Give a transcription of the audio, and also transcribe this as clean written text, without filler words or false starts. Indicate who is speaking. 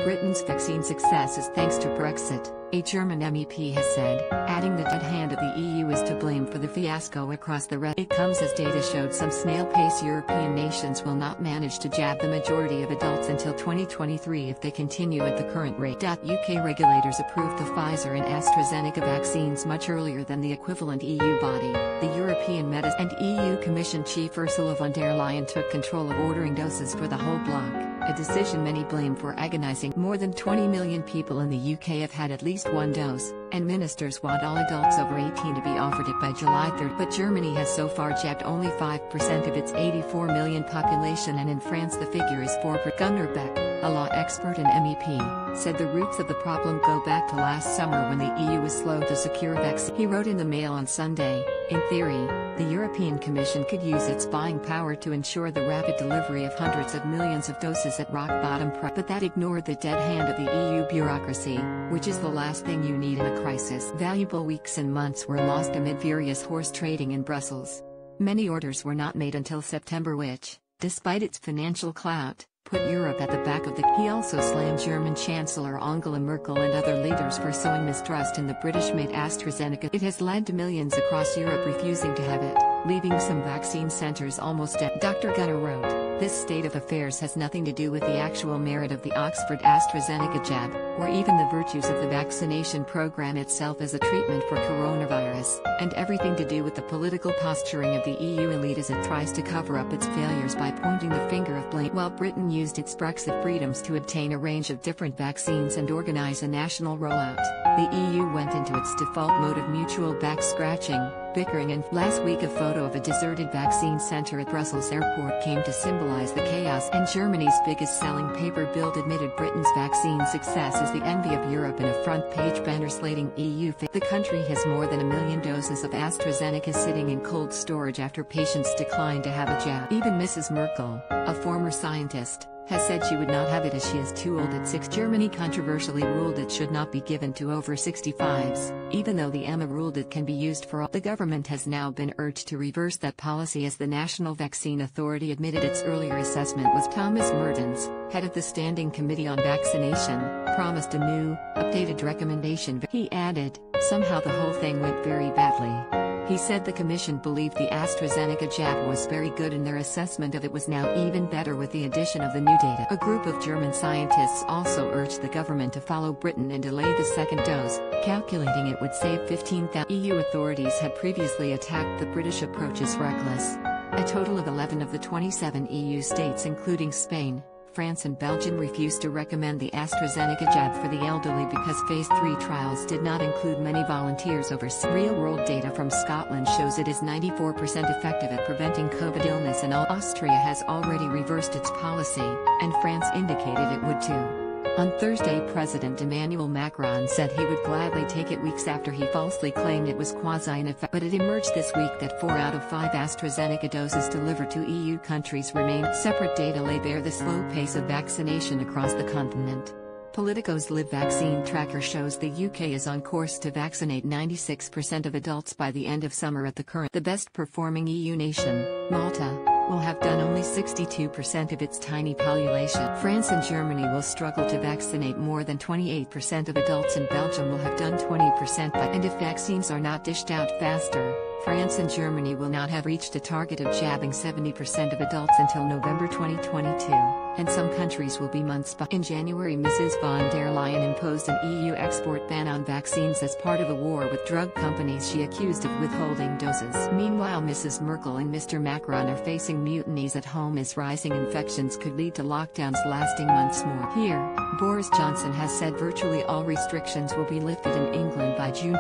Speaker 1: Britain's vaccine success is thanks to Brexit, a German MEP has said, adding the dead hand of the EU is to blame for the fiasco across the rest. It comes as data showed some snail-pace European nations will not manage to jab the majority of adults until 2023 if they continue at the current rate. UK regulators approved the Pfizer and AstraZeneca vaccines much earlier than the equivalent EU body, the European Medicines and EU Commission Chief Ursula von der Leyen took control of ordering doses for the whole bloc, a decision many blame for agonising. More than 20 million people in the UK have had at least one dose, and ministers want all adults over 18 to be offered it by July 3. But Germany has so far jabbed only 5% of its 84 million population, and in France the figure is 4%. Gunnar Beck, a law expert and MEP, said the roots of the problem go back to last summer when the EU was slow to secure vaccines. He wrote in the Mail on Sunday, "In theory, the European Commission could use its buying power to ensure the rapid delivery of hundreds of millions of doses at rock-bottom price, but that ignored the dead hand of the EU bureaucracy, which is the last thing you need in a crisis." Valuable weeks and months were lost amid furious horse trading in Brussels. Many orders were not made until September, which, despite its financial clout, put Europe at the back of the. He also slammed German Chancellor Angela Merkel and other leaders for sowing mistrust in the British-made AstraZeneca. It has led to millions across Europe refusing to have it, leaving some vaccine centers almost empty. Dr. Gunnar wrote, "This state of affairs has nothing to do with the actual merit of the Oxford-AstraZeneca jab, or even the virtues of the vaccination program itself as a treatment for coronavirus, and everything to do with the political posturing of the EU elite as it tries to cover up its failures by pointing the finger of blame." While Britain used its Brexit freedoms to obtain a range of different vaccines and organise a national rollout, the EU went into its default mode of mutual back-scratching, bickering, and last week a photo of a deserted vaccine centre at Brussels airport came to symbolise the chaos. And Germany's biggest selling paper Bild admitted Britain's vaccine success is the envy of Europe in a front-page banner slating EU. The country has more than 1 million doses of AstraZeneca sitting in cold storage after patients declined to have a jab. Even Mrs Merkel, a former scientist, has said she would not have it as she is too old at 6. Germany controversially ruled it should not be given to over 65s, even though the EMA ruled it can be used for all. The government has now been urged to reverse that policy as the National Vaccine Authority admitted its earlier assessment was. Thomas Mertens, head of the Standing Committee on Vaccination, promised a new, updated recommendation. He added, "Somehow the whole thing went very badly." He said the Commission believed the AstraZeneca jab was very good and their assessment of it was now even better with the addition of the new data. A group of German scientists also urged the government to follow Britain and delay the second dose, calculating it would save 15,000. EU authorities had previously attacked the British approach as reckless. A total of 11 of the 27 EU states, including Spain, France and Belgium, refused to recommend the AstraZeneca jab for the elderly because Phase 3 trials did not include many volunteers over. Real-world data from Scotland shows it is 94% effective at preventing COVID illness, and Austria has already reversed its policy, and France indicated it would too. On Thursday, President Emmanuel Macron said he would gladly take it weeks after he falsely claimed it was quasi-ineffective. But it emerged this week that 4 out of 5 AstraZeneca doses delivered to EU countries remain. Separate data lay bare the slow pace of vaccination across the continent. Politico's Live Vaccine Tracker shows the UK is on course to vaccinate 96% of adults by the end of summer at the current. The best-performing EU nation, Malta, will have done only 62% of its tiny population. France and Germany will struggle to vaccinate more than 28% of adults, and Belgium will have done 20% by. And if vaccines are not dished out faster, France and Germany will not have reached a target of jabbing 70% of adults until November 2022, and some countries will be months behind. In January, Mrs von der Leyen imposed an EU export ban on vaccines as part of a war with drug companies she accused of withholding doses. Meanwhile, Mrs Merkel and Mr Macron are facing mutinies at home as rising infections could lead to lockdowns lasting months more. Here, Boris Johnson has said virtually all restrictions will be lifted in England by June